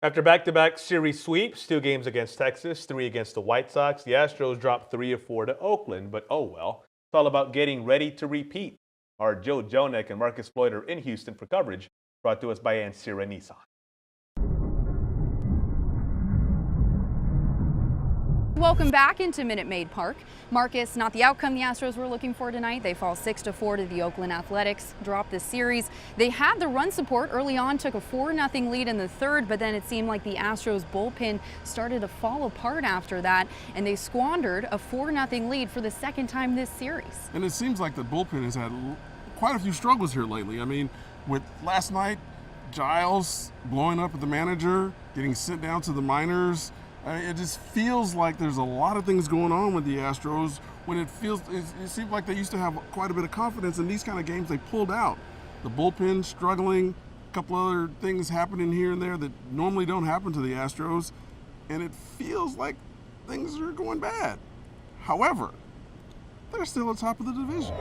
After back-to-back series sweeps, 2 games against Texas, 3 against the White Sox, the Astros dropped 3 of 4 to Oakland, but oh well. It's all about getting ready to repeat. Our Joe Jelnick and Marcus Floyd are in Houston for coverage, brought to us by Ansira Nissan. Welcome back into Minute Maid Park. Marcus, not the outcome the Astros were looking for tonight. They fall 6-4 to the Oakland Athletics, drop this series. They had the run support early on, took a 4-0 lead in the third, but then it seemed like the Astros bullpen started to fall apart after that, and they squandered a 4-0 lead for the second time this series. And it seems like the bullpen has had quite a few struggles here lately. I mean, with last night, Giles blowing up at the manager, getting sent down to the minors. It just feels like there's a lot of things going on with the Astros when it seems like they used to have quite a bit of confidence in these kind of games they pulled out. The bullpen struggling, a couple other things happening here and there that normally don't happen to the Astros, and it feels like things are going bad. However, they're still on top of the division.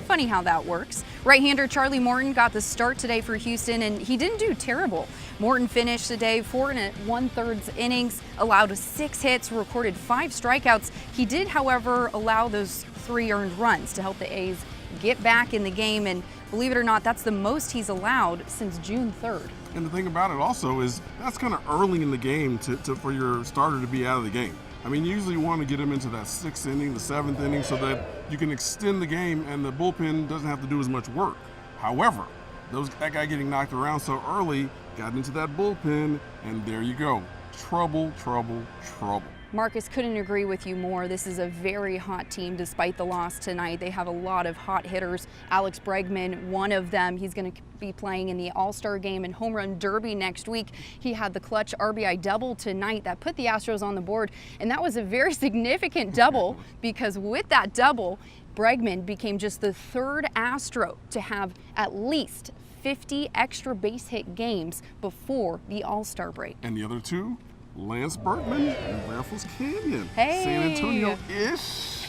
Funny how that works. Right-hander Charlie Morton got the start today for Houston, and he didn't do terrible. Morton finished the day 4 1/3 innings, allowed 6 hits, recorded 5 strikeouts. He did, however, allow those 3 earned runs to help the A's get back in the game, and believe it or not, that's the most he's allowed since June 3rd. And the thing about it also is that's kind of early in the game for your starter to be out of the game. I mean, you usually want to get him into that 6th inning, the 7th inning, so that you can extend the game and the bullpen doesn't have to do as much work. However, that guy getting knocked around so early got into that bullpen, and there you go. Trouble, trouble, trouble. Marcus, couldn't agree with you more. This is a very hot team despite the loss tonight. They have a lot of hot hitters. Alex Bregman, one of them. He's going to be playing in the All-Star game and Home Run Derby next week. He had the clutch RBI double tonight that put the Astros on the board, and that was a very significant double because with that double, Bregman became just the 3rd Astro to have at least 50 extra base hit games before the All-Star break. And the other 2? Lance Berkman and Raffles Canyon. Hey. San Antonio-ish.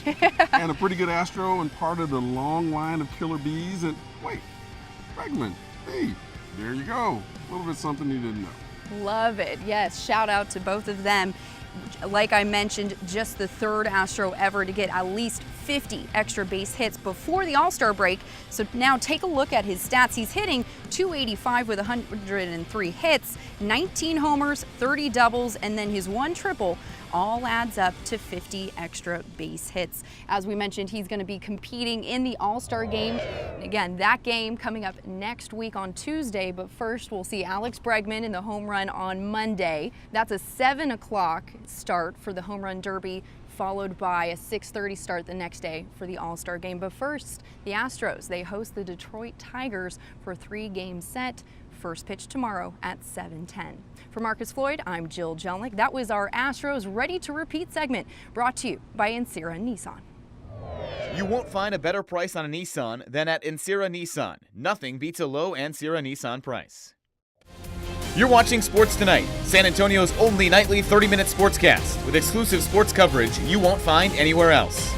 And a pretty good Astro and part of the long line of killer bees. And wait, Bregman, hey, there you go. A little bit something you didn't know. Love it. Yes, shout out to both of them. Like I mentioned, just the 3rd Astro ever to get at least 50 extra base hits before the All-Star break. So now take a look at his stats. He's hitting .285 with 103 hits, 19 homers, 30 doubles, and then his 1 triple all adds up to 50 extra base hits. As we mentioned, he's going to be competing in the All-Star game. And again, that game coming up next week on Tuesday, but first we'll see Alex Bregman in the home run on Monday. That's a 7 o'clock start for the Home Run Derby, followed by a 6:30 start the next day for the All-Star game. But first, the Astros, they host the Detroit Tigers for a 3-game set. First pitch tomorrow at 7:10. For Marcus Floyd, I'm Jill Jelnick. That was our Astros Ready to Repeat segment, brought to you by Ansira Nissan. You won't find a better price on a Nissan than at Ansira Nissan. Nothing beats a low Ansira Nissan price. You're watching Sports Tonight, San Antonio's only nightly 30-minute sportscast with exclusive sports coverage you won't find anywhere else.